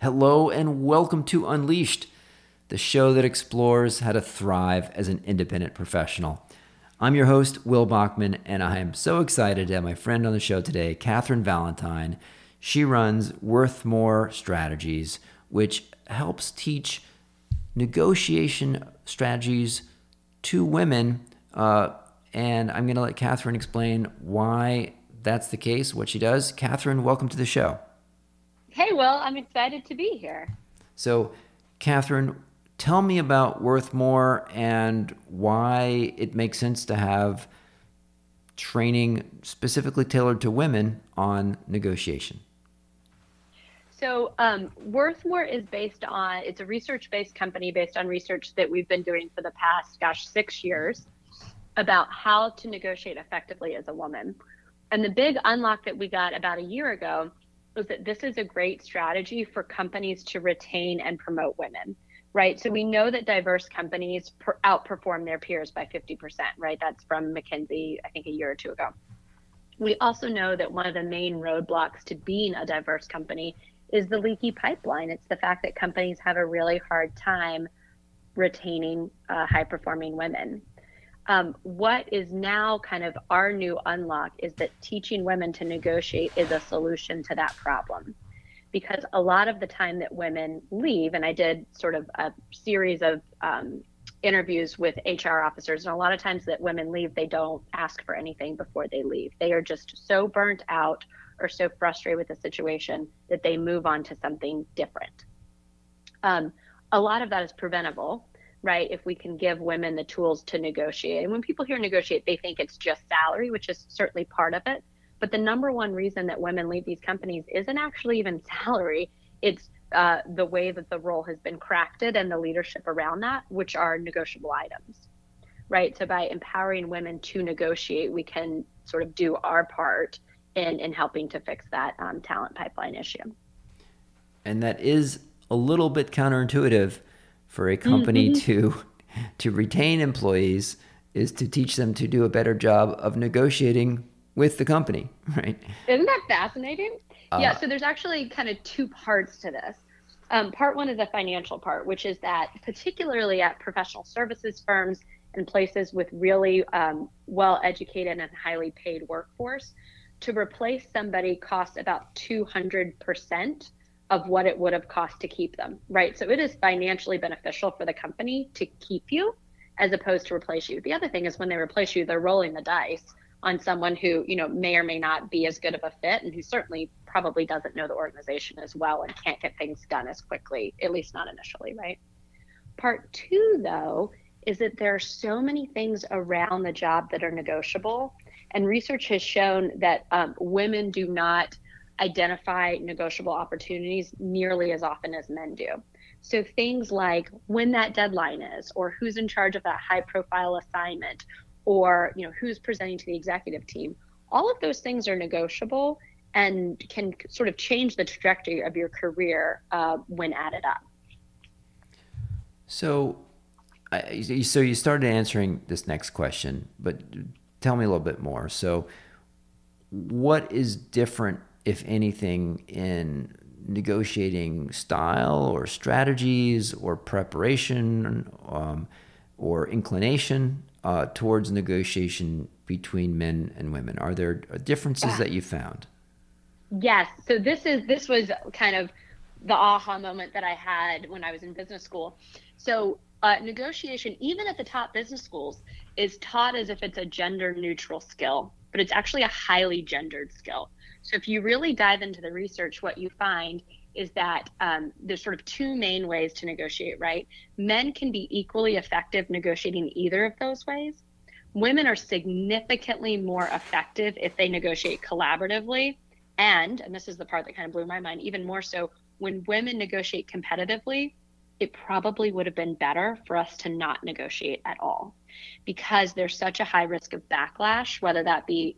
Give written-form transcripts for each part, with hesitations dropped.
Hello and welcome to Unleashed, the show that explores how to thrive as an independent professional. I'm your host, Will Bachman, and I am so excited to have my friend on the show today, Kathryn Valentine. She runs Worthmore Strategies, which helps teach negotiation strategies to women. And I'm going to let Kathryn explain why that's the case, what she does. Kathryn, welcome to the show. Hey, Will, I'm excited to be here. So, Kathryn, tell me about Worthmore and why it makes sense to have training specifically tailored to women on negotiation. Worthmore is it's a research-based company based on research that we've been doing for the past, 6 years about how to negotiate effectively as a woman. And the big unlock that we got about a year ago was that this is a great strategy for companies to retain and promote women, right? So we know that diverse companies outperform their peers by 50%, right? That's from McKinsey, I think a year or two ago. We also know that one of the main roadblocks to being a diverse company is the leaky pipeline. It's the fact that companies have a really hard time retaining high-performing women. What is now kind of our new unlock is that teaching women to negotiate is a solution to that problem. Because a lot of the time that women leave, and I did sort of a series of interviews with HR officers, and a lot of times that women leave, they don't ask for anything before they leave. They are just so burnt out or so frustrated with the situation that they move on to something different. A lot of that is preventable, right? If we can give women the tools to negotiate. And when people hear negotiate, they think it's just salary, which is certainly part of it. But the number one reason that women leave these companies isn't actually even salary. It's the way that the role has been crafted and the leadership around that, which are negotiable items, right? So by empowering women to negotiate, we can sort of do our part in helping to fix that talent pipeline issue. And that is a little bit counterintuitive for a company Mm-hmm. to retain employees is to teach them to do a better job of negotiating with the company, right? Isn't that fascinating? Yeah, Uh, so there's actually kind of two parts to this. Part one is the financial part, which is that particularly at professional services firms and places with really well-educated and highly paid workforce, to replace somebody costs about 200% of what it would have cost to keep them, right? So it is financially beneficial for the company to keep you as opposed to replace you. The other thing is when they replace you, they're rolling the dice on someone who, may or may not be as good of a fit and who certainly probably doesn't know the organization as well and can't get things done as quickly, at least not initially, right? Part two, though, is that there are so many things around the job that are negotiable. And research has shown that women do not identify negotiable opportunities nearly as often as men do. So things like when that deadline is, or who's in charge of that high profile assignment, or who's presenting to the executive team, all of those things are negotiable and can sort of change the trajectory of your career when added up. so, so you started answering this next question, but tell me a little bit more. So, what is different, if anything, in negotiating style or strategies or preparation or inclination towards negotiation between men and women? Are there differences Yeah. that you found? Yes. So this was kind of the aha moment that I had when I was in business school. So negotiation, even at the top business schools, is taught as if it's a gender neutral skill, but it's actually a highly gendered skill. So if you really dive into the research, what you find is that there's sort of two main ways to negotiate, right? Men can be equally effective negotiating either of those ways. Women are significantly more effective if they negotiate collaboratively. And this is the part that kind of blew my mind, even more so, when women negotiate competitively, it probably would have been better for us to not negotiate at all because there's such a high risk of backlash, whether that be,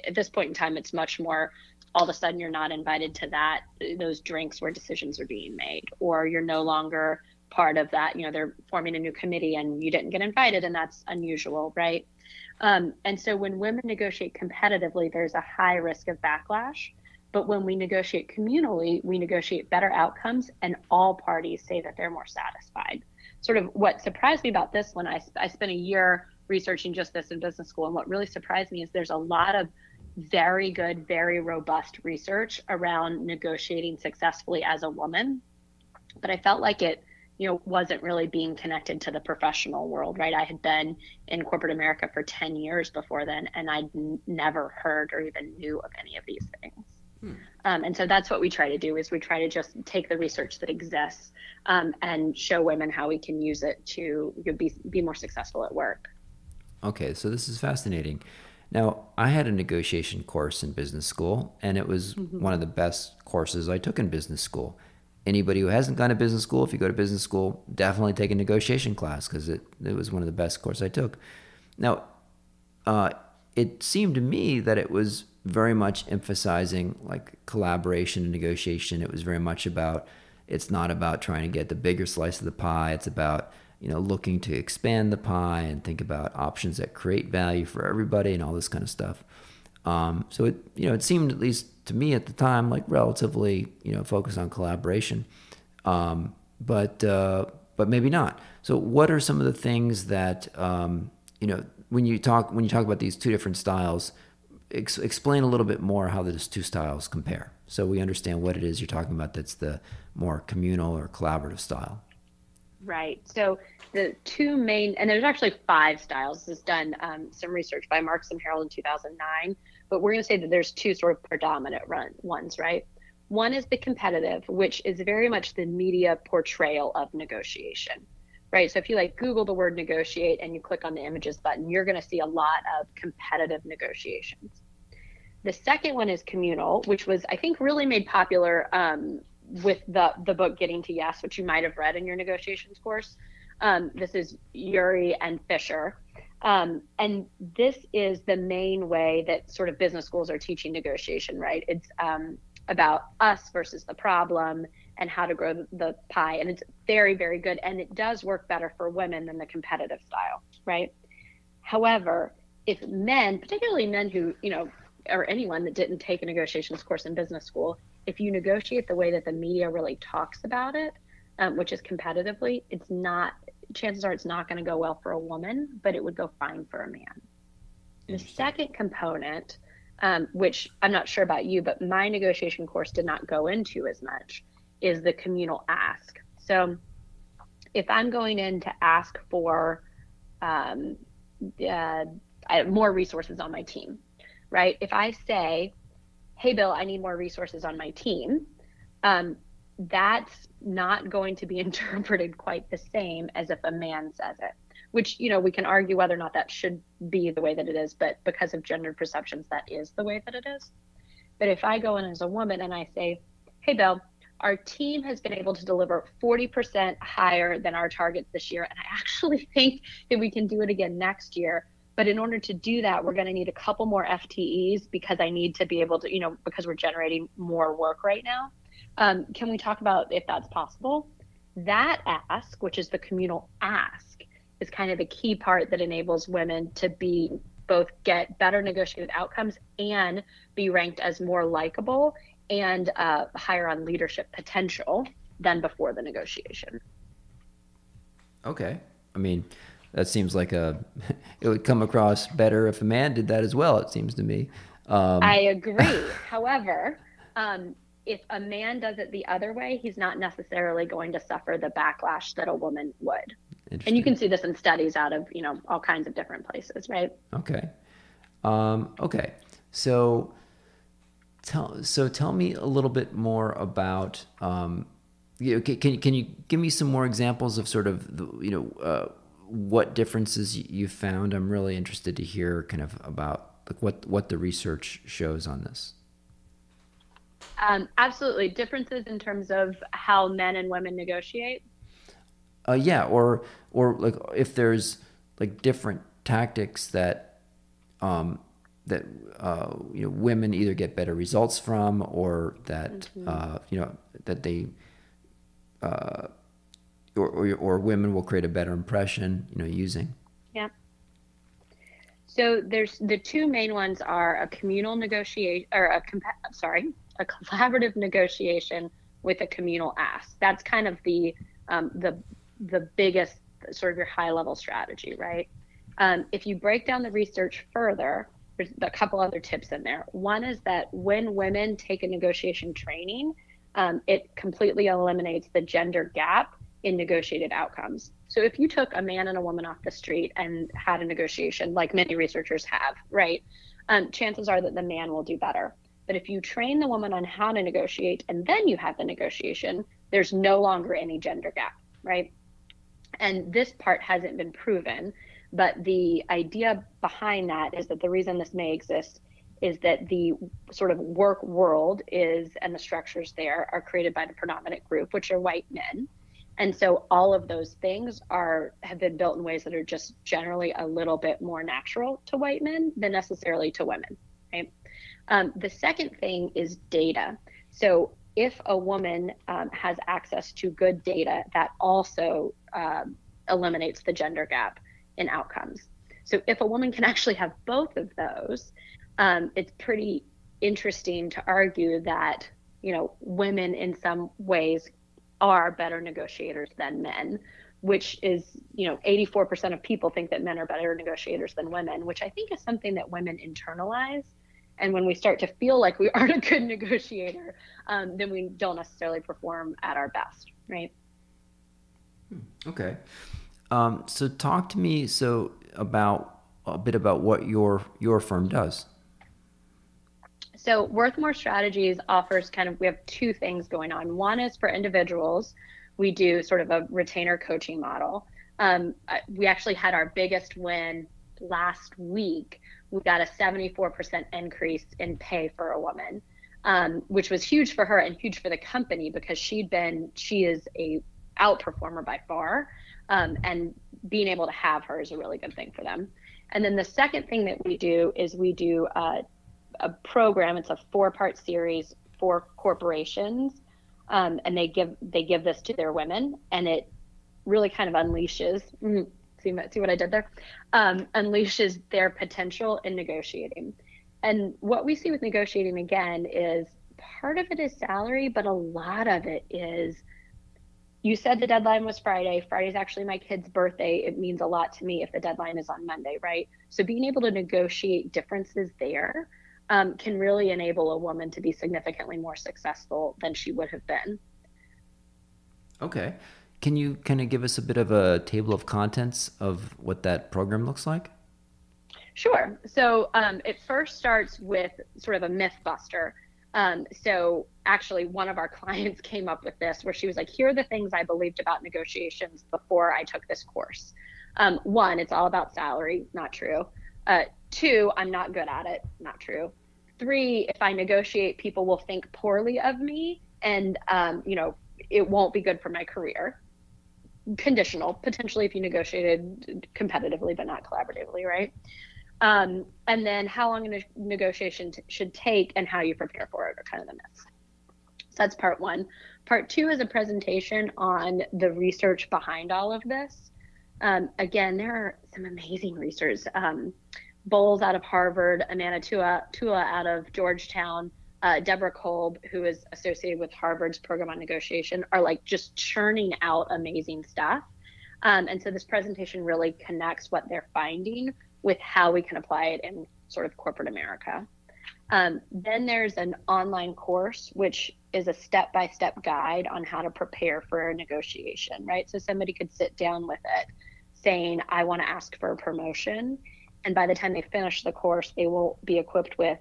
at this point in time, it's much more all of a sudden you're not invited to those drinks where decisions are being made, or you're no longer part of that. They're forming a new committee and you didn't get invited, and that's unusual, right? And so when women negotiate competitively, there's a high risk of backlash. But when we negotiate communally, we negotiate better outcomes, and all parties say that they're more satisfied. Sort of what surprised me about this one, I spent a year researching just this in business school, and what really surprised me is there's a lot of very good, very robust research around negotiating successfully as a woman. But I felt like it, wasn't really being connected to the professional world, right? I had been in corporate America for 10 years before then, and I'd never heard or even knew of any of these things. And so that's what we try to do, is we try to just take the research that exists and show women how we can use it to be more successful at work. Okay, so this is fascinating. Now, I had a negotiation course in business school, and it was one of the best courses I took in business school. Anybody who hasn't gone to business school, if you go to business school, definitely take a negotiation class, because it was one of the best courses I took. Now, it seemed to me that it was very much emphasizing like collaboration and negotiation. It was very much about, it's not about trying to get the bigger slice of the pie. It's about, looking to expand the pie and think about options that create value for everybody and all this kind of stuff. So it seemed, at least to me at the time, like relatively, focused on collaboration, but maybe not. So what are some of the things that, when you talk about these two different styles, explain a little bit more how those two styles compare, so we understand what it is you're talking about that's the more communal or collaborative style. Right. So the two main, and there's actually 5 styles. This is done some research by Marks and Harold in 2009, but we're going to say that there's 2 sort of predominant ones, right? One is the competitive, which is very much the media portrayal of negotiation, right? So if you Google the word negotiate and you click on the images button, you're going to see a lot of competitive negotiations. The second one is communal, which was, I think, really made popular with the book Getting to Yes, which you might have read in your negotiations course. This is Urey and Fisher. And this is the main way that sort of business schools are teaching negotiation, right? It's about us versus the problem and how to grow the pie. And it's very, very good. And it does work better for women than the competitive style, right? However, if men, particularly men who, or anyone that didn't take a negotiations course in business school, if you negotiate the way that the media really talks about it, which is competitively, chances are it's not going to go well for a woman, but it would go fine for a man. The second component, which I'm not sure about you, but my negotiation course did not go into as much, is the communal ask. So if I'm going in to ask for more resources on my team, right? If I say, hey, Bill, I need more resources on my team, that's not going to be interpreted quite the same as if a man says it, which, we can argue whether or not that should be the way that it is, but because of gendered perceptions, that is the way that it is. But if I go in as a woman and I say, hey, Bill, our team has been able to deliver 40% higher than our targets this year, and I actually think that we can do it again next year. But in order to do that, we're going to need a couple more FTEs because I need to be able to, because we're generating more work right now. Can we talk about if that's possible? That ask, which is the communal ask, is kind of the key part that enables women to both get better negotiated outcomes and be ranked as more likable and higher on leadership potential than before the negotiation. Okay. I mean, that seems like it would come across better if a man did that as well, it seems to me. I agree. However, if a man does it the other way, he's not necessarily going to suffer the backlash that a woman would. And you can see this in studies out of, all kinds of different places, right? Okay. Okay. So tell me a little bit more about, can you give me some more examples of sort of, what differences you found? I'm really interested to hear kind of about what the research shows on this. Absolutely. Differences in terms of how men and women negotiate? Yeah, or like if there's like different tactics that women either get better results from, or that that they or women will create a better impression using. Yeah. So there's the 2 main ones are a communal negotiation, or a a collaborative negotiation with a communal ask. That's kind of the biggest sort of your high level strategy, right? If you break down the research further, there's a couple other tips in there. One is that when women take a negotiation training, it completely eliminates the gender gap in negotiated outcomes. So if you took a man and a woman off the street and had a negotiation, like many researchers have, right, chances are that the man will do better. But if you train the woman on how to negotiate and then you have the negotiation, there's no longer any gender gap, right? And this part hasn't been proven, but the idea behind that is that the reason this may exist is that the sort of work world is, and the structures there are created by the predominant group, which are white men. And so all of those things have been built in ways that are just generally a little bit more natural to white men than necessarily to women, right? The second thing is data. So if a woman has access to good data, that also eliminates the gender gap in outcomes. So if a woman can actually have both of those, it's pretty interesting to argue that, women in some ways are better negotiators than men, which is, 84% of people think that men are better negotiators than women, which I think is something that women internalize. And when we start to feel like we aren't a good negotiator, then we don't necessarily perform at our best, right? Okay. So talk to me about a bit about what your firm does. So Worthmore Strategies offers we have two things going on. One is for individuals. We do sort of a retainer coaching model. We actually had our biggest win last week. We got a 74% increase in pay for a woman, which was huge for her and huge for the company because she is a outperformer by far. And being able to have her is a really good thing for them. And then the second thing that we do is we do a program. It's a 4-part series for corporations, and they give this to their women, and it really kind of unleashes. See what I did there? Unleashes their potential in negotiating. And what we see with negotiating again is part of it is salary, but a lot of it is, you said the deadline was Friday. Friday's actually my kid's birthday. It means a lot to me if the deadline is on Monday, right? So being able to negotiate differences there can really enable a woman to be significantly more successful than she would have been. Okay. Can you kind of give us a bit of a table of contents of what that program looks like? Sure. So it first starts with sort of a myth buster. So actually one of our clients came up with this where she was like, here are the things I believed about negotiations before I took this course. 1, it's all about salary. Not true. 2, I'm not good at it. Not true. 3, if I negotiate, people will think poorly of me and, it won't be good for my career. Conditional, potentially if you negotiated competitively, but not collaboratively, right? And then how long a negotiation should take and how you prepare for it are kind of the myths. So that's part 1. Part 2 is a presentation on the research behind all of this. Again, there are some amazing research. Bowles out of Harvard, Amanda Tua out of Georgetown, Deborah Kolb, who is associated with Harvard's program on negotiation, are like just churning out amazing stuff. And so this presentation really connects what they're finding with how we can apply it in sort of corporate America. Then there's an online course, which is a step-by-step guide on how to prepare for a negotiation, right? So somebody could sit down with it saying, I want to ask for a promotion. And by the time they finish the course, they will be equipped with,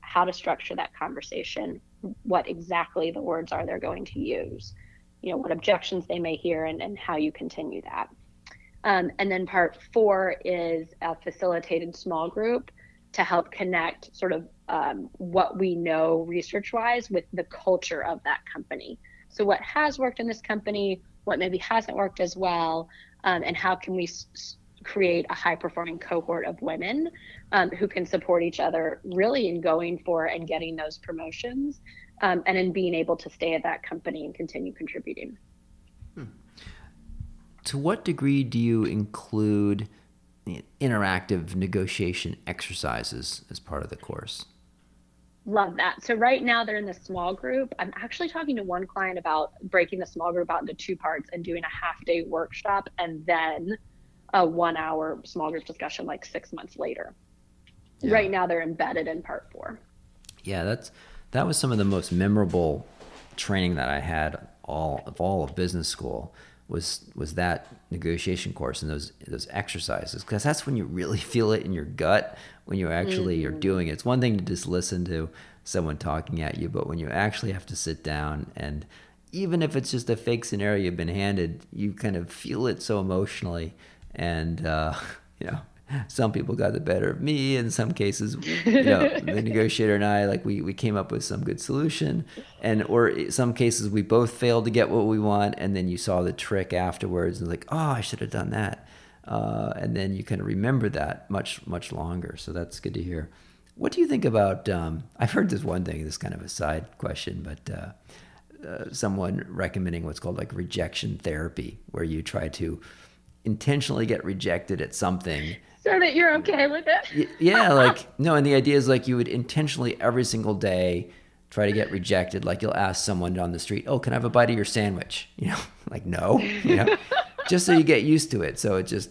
how to structure that conversation, what exactly the words are they're going to use, what objections they may hear and how you continue that. And then part 4 is a facilitated small group to help connect sort of what we know research-wise with the culture of that company. So what has worked in this company, what maybe hasn't worked as well, and how can we create a high-performing cohort of women who can support each other really in going for and getting those promotions and in being able to stay at that company and continue contributing. To what degree do you include interactive negotiation exercises as part of the course? Love that. So right now they're in the small group. I'm actually talking to one client about breaking the small group out into two parts and doing a half-day workshop and then a 1-hour small group discussion like 6 months later. Yeah. Right now they're embedded in part 4. Yeah, that was some of the most memorable training that I had all of business school was that negotiation course and those exercises, because that's when you really feel it in your gut when you actually are doing it. It's one thing to just listen to someone talking at you, but when you actually have to sit down, and even if it's just a fake scenario you've been handed, you kind of feel it so emotionally. And some people got the better of me in some cases. The negotiator and I, like, we came up with some good solution, or in some cases we both failed to get what we want, and then you saw the trick afterwards and like, oh, I should have done that. And then you kind of remember that much, much longer. So that's good to hear. What do you think about, I've heard this one thing, this kind of a side question, but someone recommending what's called like rejection therapy, where you try to intentionally get rejected at something so that you're okay with it. Yeah, like, no, and the idea is like you would intentionally every single day try to get rejected. Like you'll ask someone on the street, oh, can I have a bite of your sandwich? Like, no, just so you get used to it. So it just,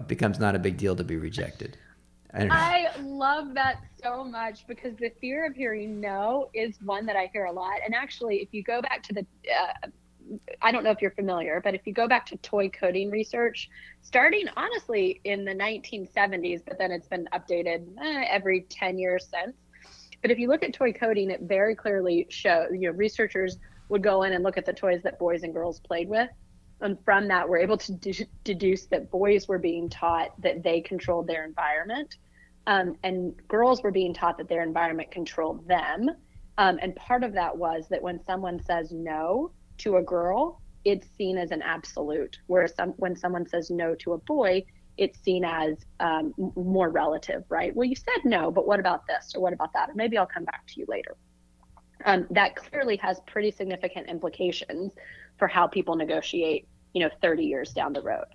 becomes not a big deal to be rejected. I love that so much, because the fear of hearing no is one that I hear a lot. And actually, if you go back to the I don't know if you're familiar, but if you go back to toy coding research, starting honestly in the 1970s, but then it's been updated every 10 years since. But if you look at toy coding, it very clearly shows, researchers would go in and look at the toys that boys and girls played with. And from that, we're able to deduce that boys were being taught that they controlled their environment, and girls were being taught that their environment controlled them. And part of that was that when someone says no to a girl, it's seen as an absolute, whereas when someone says no to a boy, it's seen as more relative, right? Well, you said no, but what about this, or what about that? Or maybe I'll come back to you later. That clearly has pretty significant implications for how people negotiate, 30 years down the road.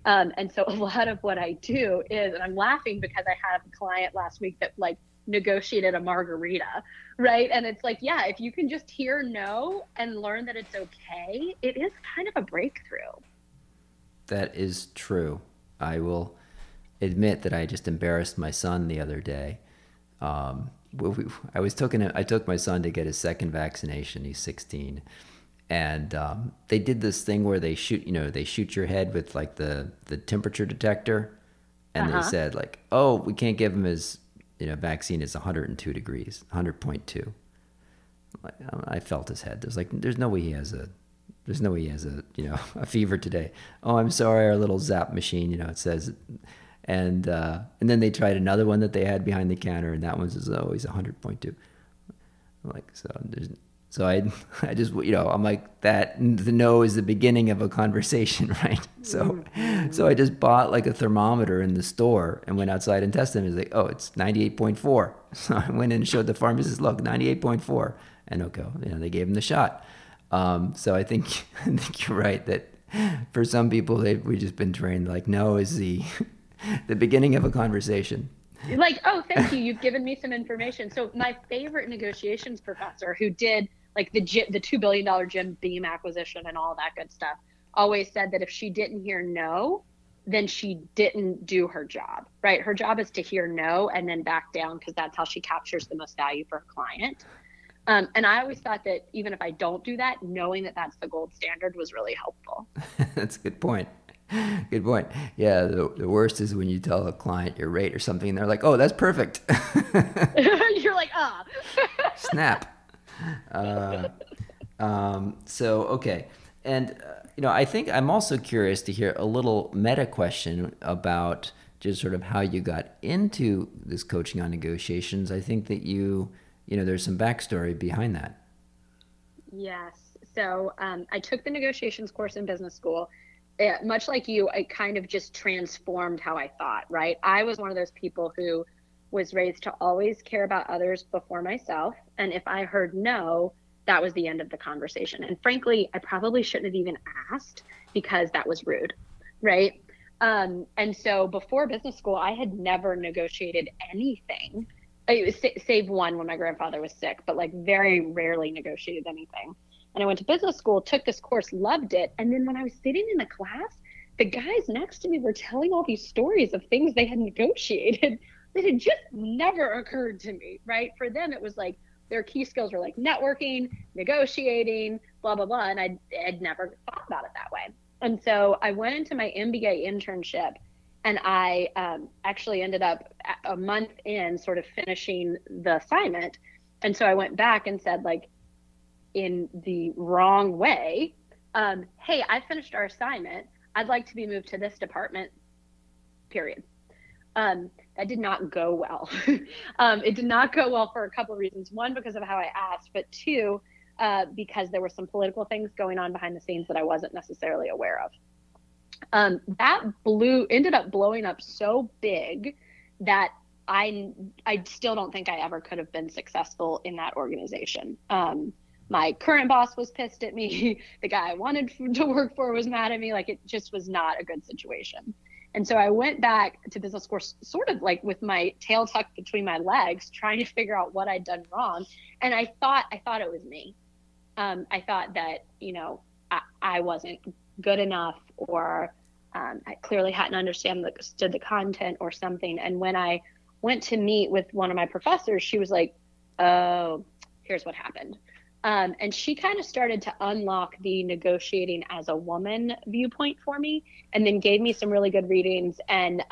And so a lot of what I do is, and I'm laughing because I had a client last week that like negotiated a margarita, right? And it's like, yeah, if you can just hear no and learn that it's okay, it is kind of a breakthrough. That is true. I will admit that I just embarrassed my son the other day. I took my son to get his second vaccination. He's 16. And they did this thing where they shoot your head with like the temperature detector. And they said like, oh, we can't give him his vaccine is 102 degrees, 100.2. I felt his head. There's no way he has a a fever today. Oh, I'm sorry, our little Zap machine, it says, and then they tried another one that they had behind the counter, and that one says, oh, he's 100.2. I'm like, so I just, I'm like, that the no is the beginning of a conversation, right? So I just bought like a thermometer in the store and went outside and tested it. It's like, oh, it's 98.4. So I went in and showed the pharmacist, look, 98.4. And okay, they gave him the shot. So I think you're right that for some people, we've just been trained like no is the beginning of a conversation. Like, oh, thank you. You've given me some information. So my favorite negotiations professor, who did like the $2 billion Jim Beam acquisition and all that good stuff, always said that if she didn't hear no, then she didn't do her job, right? Her job is to hear no and then back down, because that's how she captures the most value for her client. And I always thought that even if I don't do that, knowing that that's the gold standard was really helpful. That's a good point. Good point. Yeah, the worst is when you tell a client your rate or something, and they're like, "Oh, that's perfect." You're like, ah. Snap. So okay, and I think I'm also curious to hear a little meta question about just sort of how you got into this coaching on negotiations. I think that there's some backstory behind that. Yes. So I took the negotiations course in business school. Much like you, it kind of just transformed how I thought, right? I was one of those people who was raised to always care about others before myself. And if I heard no, that was the end of the conversation. And frankly, I probably shouldn't have even asked, because that was rude, right? And so before business school, I had never negotiated anything. save one when my grandfather was sick, but like very rarely negotiated anything. And I went to business school, took this course, loved it. And then when I was sitting in the class, the guys next to me were telling all these stories of things they had negotiated that had just never occurred to me, right? For them, it was like their key skills were like networking, negotiating, blah, blah, blah. And I had never thought about it that way. And so I went into my MBA internship, and I actually ended up a month in sort of finishing the assignment. And so I went back and said, like, in the wrong way, hey, I finished our assignment. I'd like to be moved to this department, period. That did not go well. It did not go well for a couple of reasons. One, because of how I asked, but two, because there were some political things going on behind the scenes that I wasn't necessarily aware of. That ended up blowing up so big that I still don't think I ever could have been successful in that organization. My current boss was pissed at me. The guy I wanted to work for was mad at me. Like, it just was not a good situation. And so I went back to business school sort of like with my tail tucked between my legs, trying to figure out what I'd done wrong. And I thought it was me. I thought that, I wasn't good enough, or I clearly hadn't understood the content or something. And when I went to meet with one of my professors, she was like, oh, here's what happened. And she kind of started to unlock the negotiating as a woman viewpoint for me, and then gave me some really good readings, and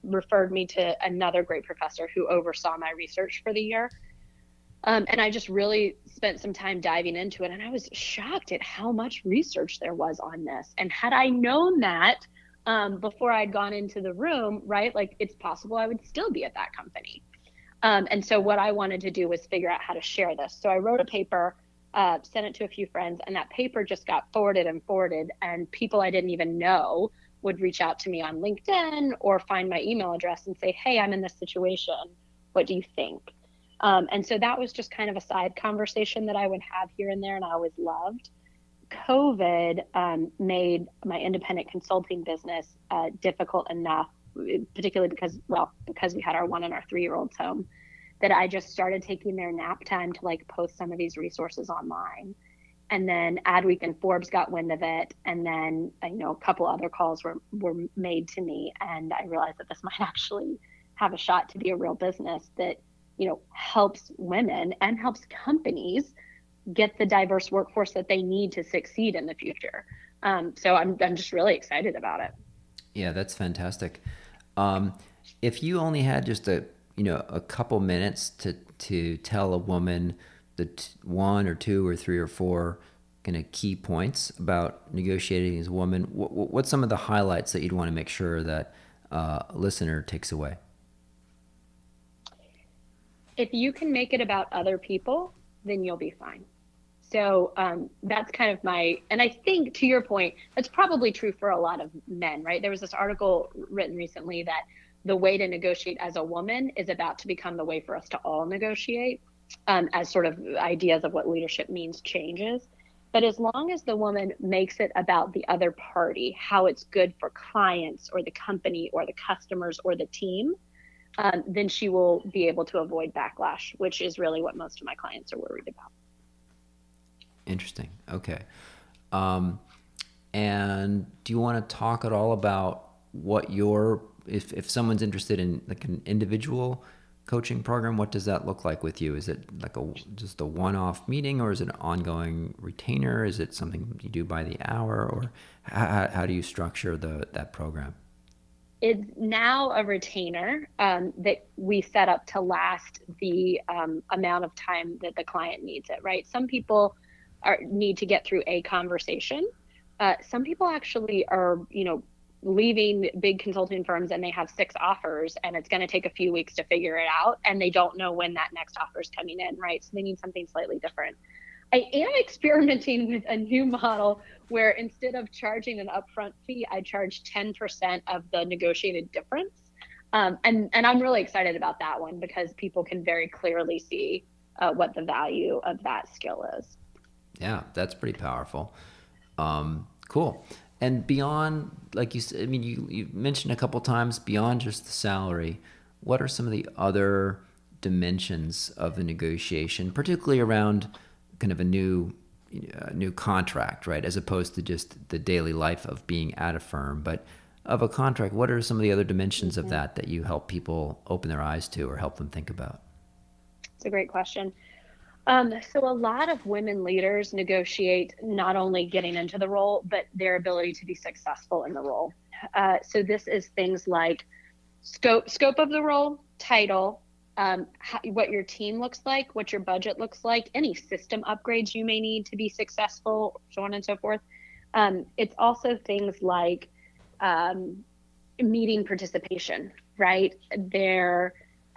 referred me to another great professor who oversaw my research for the year. And I just really spent some time diving into it, and I was shocked at how much research there was on this. And had I known that before I'd gone into the room, right, like, it's possible I would still be at that company. And so what I wanted to do was figure out how to share this. So I wrote a paper, sent it to a few friends, and that paper just got forwarded, and people I didn't even know would reach out to me on LinkedIn or find my email address and say, hey, I'm in this situation. What do you think? And so that was just kind of a side conversation that I would have here and there, and I always loved. COVID made my independent consulting business difficult enough, particularly because we had our 1 and our 3-year-olds home, that I just started taking their nap time to like post some of these resources online. And then Adweek and Forbes got wind of it. And then, a couple other calls were made to me. And I realized that this might actually have a shot to be a real business that, helps women and helps companies get the diverse workforce that they need to succeed in the future. So I'm just really excited about it. Yeah, that's fantastic. If you only had just a couple minutes to tell a woman the 1 or 2 or 3 or 4 kind of key points about negotiating as a woman, what's some of the highlights that you'd want to make sure that a listener takes away? If you can make it about other people, then you'll be fine. So that's kind of and I think, to your point, that's probably true for a lot of men, right? There was this article written recently that the way to negotiate as a woman is about to become the way for us to all negotiate, as sort of ideas of what leadership means changes. But as long as the woman makes it about the other party, how it's good for clients or the company or the customers or the team, then she will be able to avoid backlash, which is really what most of my clients are worried about. Interesting. Okay. And do you want to talk at all about what if someone's interested in like an individual coaching program, what does that look like with you? Is it like just a one-off meeting, or is it an ongoing retainer? Is it something you do by the hour, or how do you structure that program? It's now a retainer that we set up to last the amount of time that the client needs it, right? Some people need to get through a conversation. Some people actually are, leaving big consulting firms and they have 6 offers, and it's going to take a few weeks to figure it out, and they don't know when that next offer is coming in, right? So they need something slightly different. I am experimenting with a new model where instead of charging an upfront fee, I charge 10% of the negotiated difference. And I'm really excited about that one, because people can very clearly see what the value of that skill is. Yeah, that's pretty powerful. Cool. And beyond, like you said, I mean, you mentioned a couple times, beyond just the salary, what are some of the other dimensions of the negotiation, particularly around kind of a new contract, right? As opposed to just the daily life of being at a firm, but of a contract, what are some of the other dimensions of that you help people open their eyes to or help them think about? It's a great question. So a lot of women leaders negotiate not only getting into the role, but their ability to be successful in the role. So this is things like scope of the role, title, what your team looks like, what your budget looks like, any system upgrades you may need to be successful, so on and so forth. It's also things like meeting participation, right?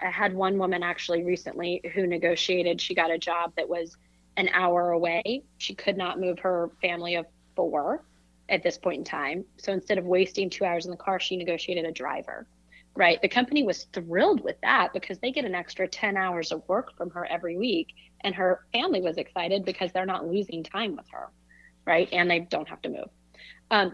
I had one woman actually recently who negotiated. She got a job that was an hour away. She could not move her family of 4 at this point in time. So instead of wasting 2 hours in the car, she negotiated a driver, right? The company was thrilled with that because they get an extra 10 hours of work from her every week. And her family was excited because they're not losing time with her, right? And they don't have to move.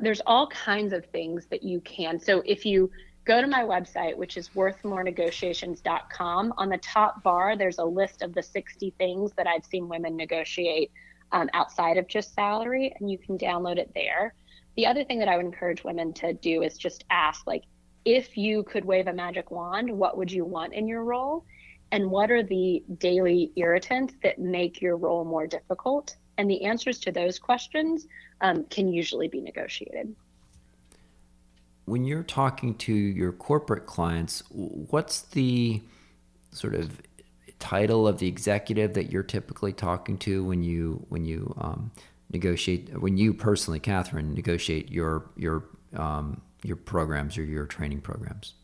There's all kinds of things that you can. So if you go to my website, which is worthmorenegotiations.com, on the top bar, there's a list of the 60 things that I've seen women negotiate outside of just salary, and you can download it there. The other thing that I would encourage women to do is just ask, like, if you could wave a magic wand, what would you want in your role? And what are the daily irritants that make your role more difficult? And the answers to those questions can usually be negotiated. When you're talking to your corporate clients, what's the sort of title of the executive that you're typically talking to when you negotiate? When you personally, Kathryn, negotiate your programs or your training programs?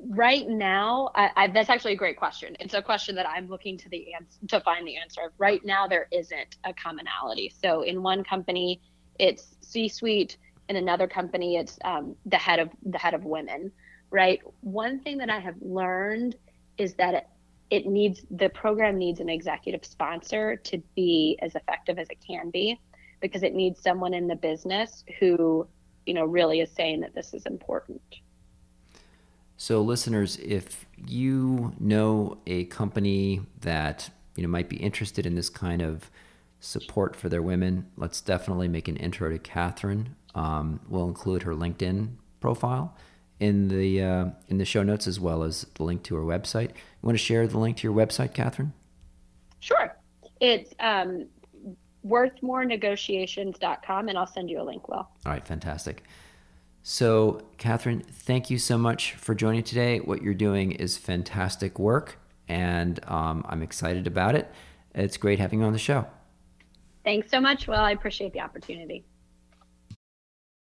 Right now, that's actually a great question. It's a question that I'm looking to find the answer of. Right now, there isn't a commonality. So in one company, it's C-suite. In another company, it's the head of women, right? One thing that I have learned is that the program needs an executive sponsor to be as effective as it can be, because it needs someone in the business who, really is saying that this is important. So listeners, if you know a company that might be interested in this kind of support for their women, let's definitely make an intro to Kathryn. We'll include her LinkedIn profile in the show notes, as well as the link to her website. You want to share the link to your website, Kathryn? Sure. It's worthmorenegotiations.com, and I'll send you a link, Will. All right, fantastic. So, Kathryn, thank you so much for joining today. What you're doing is fantastic work, and I'm excited about it. It's great having you on the show. Thanks so much, Will. I appreciate the opportunity.